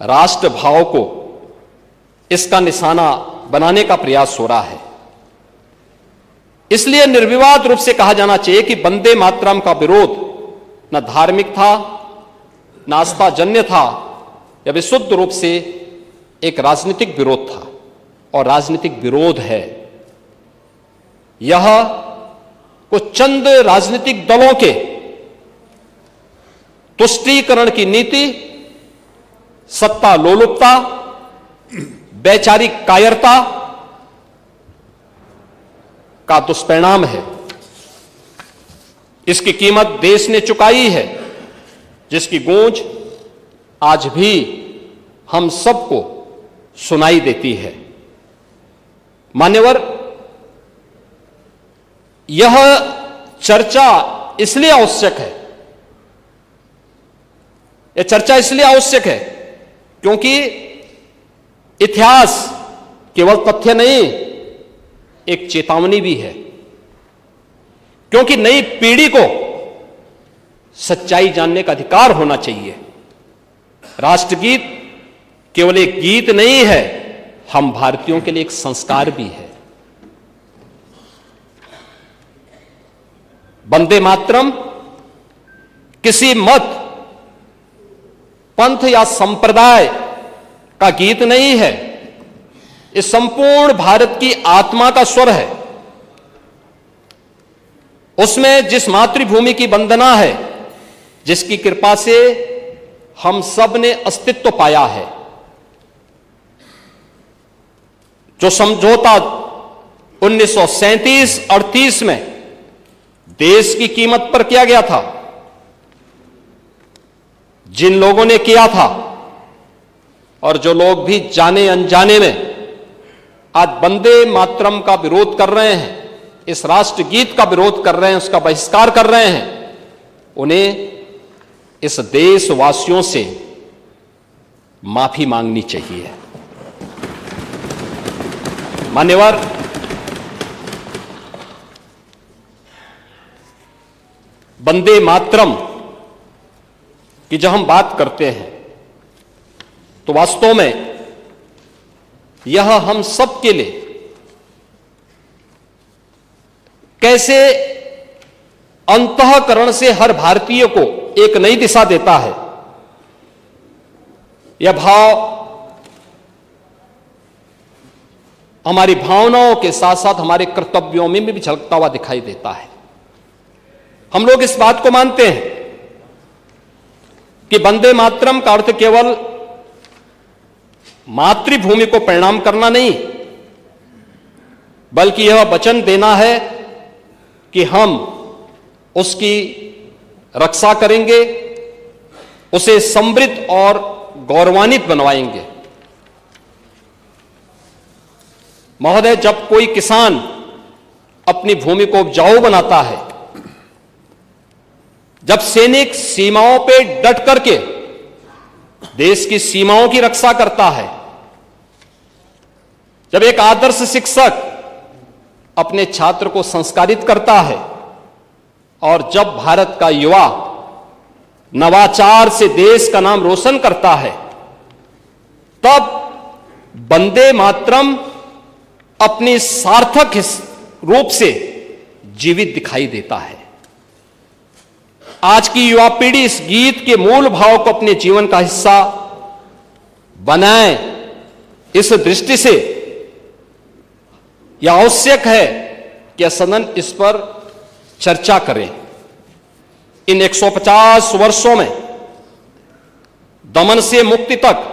राष्ट्रभाव को इसका निशाना बनाने का प्रयास हो रहा है। इसलिए निर्विवाद रूप से कहा जाना चाहिए कि वंदे मातरम का विरोध न धार्मिक था, न आस्थाजन्य था, या विशुद्ध रूप से एक राजनीतिक विरोध था और राजनीतिक विरोध है। यह कुछ चंद राजनीतिक दलों के तुष्टीकरण की नीति, सत्ता लोलुपता, वैचारिक कायरता का दुष्परिणाम है। इसकी कीमत देश ने चुकाई है, जिसकी गूंज आज भी हम सबको सुनाई देती है। मान्यवर, यह चर्चा इसलिए आवश्यक है, यह चर्चा इसलिए आवश्यक है क्योंकि इतिहास केवल तथ्य नहीं, एक चेतावनी भी है। क्योंकि नई पीढ़ी को सच्चाई जानने का अधिकार होना चाहिए। राष्ट्रगीत केवल एक गीत नहीं है, हम भारतीयों के लिए एक संस्कार भी है। वंदे मातरम किसी मत, पंथ या संप्रदाय का गीत नहीं है, इस संपूर्ण भारत की आत्मा का स्वर है। उसमें जिस मातृभूमि की वंदना है, जिसकी कृपा से हम सब ने अस्तित्व पाया है, जो समझौता 1937-38 में देश की कीमत पर किया गया था, जिन लोगों ने किया था और जो लोग भी जाने अनजाने में आज वंदे मातरम का विरोध कर रहे हैं, इस राष्ट्रगीत का विरोध कर रहे हैं, उसका बहिष्कार कर रहे हैं, उन्हें इस देशवासियों से माफी मांगनी चाहिए। मान्यवर, वंदे मातरम की जब हम बात करते हैं तो वास्तव में यह हम सब के लिए कैसे अंतःकरण से हर भारतीय को एक नई दिशा देता है। यह भाव हमारी भावनाओं के साथ साथ हमारे कर्तव्यों में भी झलकता हुआ दिखाई देता है। हम लोग इस बात को मानते हैं कि वंदे मातरम का अर्थ केवल मातृभूमि को प्रणाम करना नहीं, बल्कि यह वचन देना है कि हम उसकी रक्षा करेंगे, उसे समृद्ध और गौरवान्वित बनवाएंगे। महोदय, जब कोई किसान अपनी भूमि को उपजाऊ बनाता है, जब सैनिक सीमाओं पे डट करके देश की सीमाओं की रक्षा करता है, जब एक आदर्श शिक्षक अपने छात्र को संस्कारित करता है, और जब भारत का युवा नवाचार से देश का नाम रोशन करता है, तब वंदे मातरम अपनी सार्थक रूप से जीवित दिखाई देता है। आज की युवा पीढ़ी इस गीत के मूल भाव को अपने जीवन का हिस्सा बनाए। इस दृष्टि से यह आवश्यक है कि सदन इस पर चर्चा करें। इन 150 वर्षों में दमन से मुक्ति तक,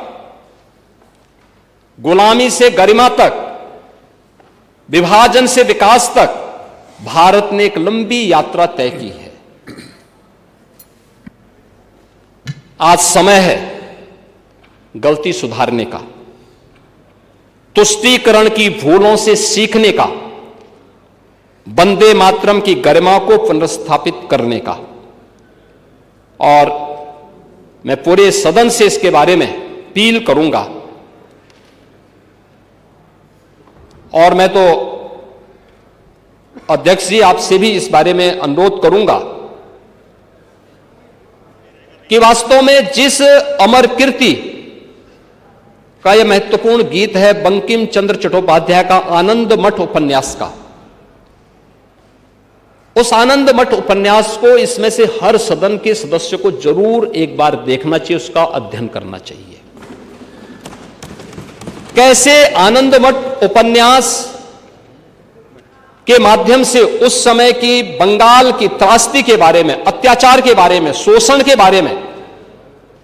गुलामी से गरिमा तक, विभाजन से विकास तक भारत ने एक लंबी यात्रा तय की है। आज समय है गलती सुधारने का, तुष्टीकरण की भूलों से सीखने का, वंदे मातरम की गरिमा को पुनर्स्थापित करने का। और मैं पूरे सदन से इसके बारे में अपील करूंगा। और मैं तो अध्यक्ष जी आपसे भी इस बारे में अनुरोध करूंगा कि वास्तव में जिस अमर कीर्ति का यह महत्वपूर्ण गीत है बंकिम चंद्र चट्टोपाध्याय का आनंद मठ उपन्यास का। उस आनंद मठ उपन्यास को इसमें से हर सदन के सदस्य को जरूर एक बार देखना चाहिए, उसका अध्ययन करना चाहिए। कैसे आनंद मठ उपन्यास के माध्यम से उस समय की बंगाल की त्रासदी के बारे में, अत्याचार के बारे में, शोषण के बारे में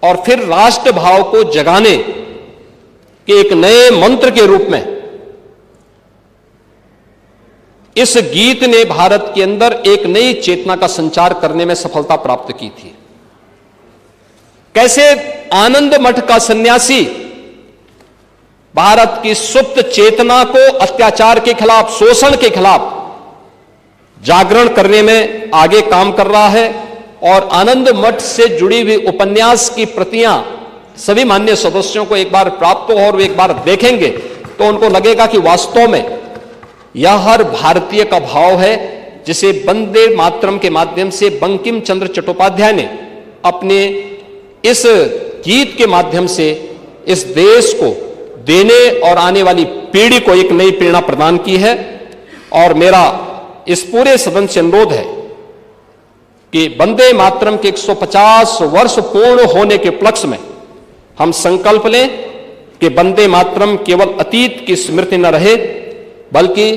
और फिर राष्ट्र भाव को जगाने के एक नए मंत्र के रूप में इस गीत ने भारत के अंदर एक नई चेतना का संचार करने में सफलता प्राप्त की थी। कैसे आनंद मठ का सन्यासी भारत की सुप्त चेतना को अत्याचार के खिलाफ, शोषण के खिलाफ जागरण करने में आगे काम कर रहा है, और आनंद मठ से जुड़ी हुई उपन्यास की प्रतियां सभी माननीय सदस्यों को एक बार प्राप्त हो और वे एक बार देखेंगे तो उनको लगेगा कि वास्तव में यह हर भारतीय का भाव है, जिसे वंदे मातरम के माध्यम से बंकिम चंद्र चट्टोपाध्याय ने अपने इस गीत के माध्यम से इस देश को देने और आने वाली पीढ़ी को एक नई प्रेरणा प्रदान की है। और मेरा इस पूरे सदन से अनुरोध है कि वंदे मातरम के 150 वर्ष पूर्ण होने के उपलक्ष्य में हम संकल्प लें कि वंदे मातरम केवल अतीत की स्मृति न रहे, बल्कि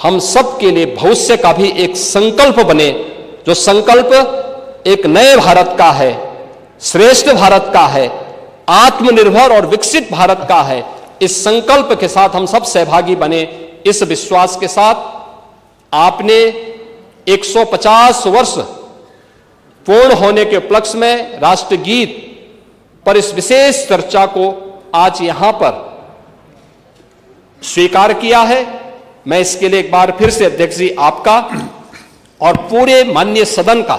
हम सब के लिए भविष्य का भी एक संकल्प बने, जो संकल्प एक नए भारत का है, श्रेष्ठ भारत का है, आत्मनिर्भर और विकसित भारत का है। इस संकल्प के साथ हम सब सहभागी बने। इस विश्वास के साथ आपने 150 वर्ष पूर्ण होने के उपलक्ष्य में राष्ट्रगीत पर इस विशेष चर्चा को आज यहां पर स्वीकार किया है। मैं इसके लिए एक बार फिर से अध्यक्ष जी आपका और पूरे माननीय सदन का